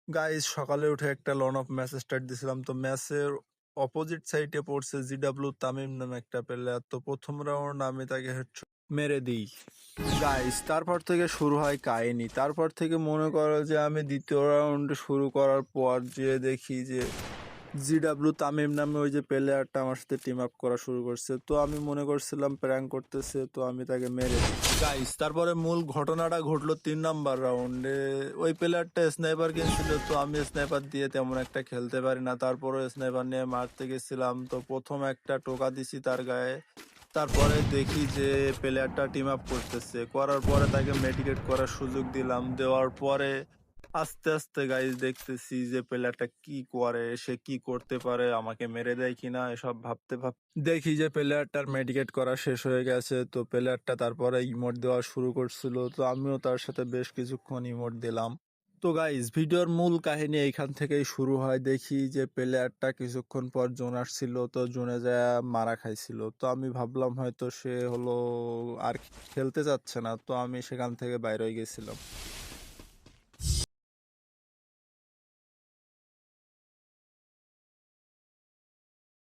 Guys সকালে উঠে একটা লন অফ ম্যাচ স্টার্ট দিছিলাম, তো ম্যাচের অপোজিট সাইডে পড়ছে জিডাব্লিউ তামিম নামে একটা প্লেয়ার। তো প্রথম রাউন্ড আমি তাকে হেডশট মেরে দিই গাইস। তারপর থেকে শুরু হয় কাহিনী। তারপর থেকে মনে করো যে আমি দ্বিতীয় রাউন্ড শুরু করার পর যে দেখি যে জিডাব্লিউ তামিম নামে ওই যে প্লেয়ারটা আমার সাথে টিম আপ করা শুরু করছে। তো আমি মনে করছিলাম প্র্যাঙ্ক করতেছে, তো আমি তাকে মেরে দিই গাইস। তারপরে মূল ঘটনাটা ঘটলো 3 নাম্বার রাউন্ডে। ওই প্লেয়ারটা স্নাইপার কিনছিল, তো আমি স্নাইপার দিয়ে তেমন একটা খেলতে পারি না, তারপরে স্নাইপার নিয়ে মারতে গেছিলাম। তো প্রথম একটা টোকা দিছি তার গায়ে। তারপরে দেখি যে প্লেয়ারটা টিম আপ করতেছে, করার পরে তাকে মেডিকেট করার সুযোগ দিলাম। দেওয়ার পরে আস্তে আস্তে গাইজ দেখতেছি যে প্লেয়ারটা কি করে, সে কি করতে পারে, আমাকে মেরে দেয় কিনা, এসব ভাবতে ভাবতে দেখি যে প্লেয়ারটার মেডিকেট করা শেষ হয়ে গেছে। তো প্লেয়ারটা তারপরে ইমোট দেওয়া শুরু করছিল, তো আমিও তার সাথে বেশ কিছুক্ষণ ইমোট দিলাম। তো গাইজ ভিডিওর মূল কাহিনী এইখান থেকেই শুরু হয়। দেখি যে প্লেয়ারটা কিছুক্ষণ পর জোন আসছিল, তো জোনে যায় মারা খাইছিল। তো আমি ভাবলাম হয়তো সে হলো আর খেলতে চাচ্ছে না, তো আমি সেখান থেকে বাইরে হয়ে গেছিলাম।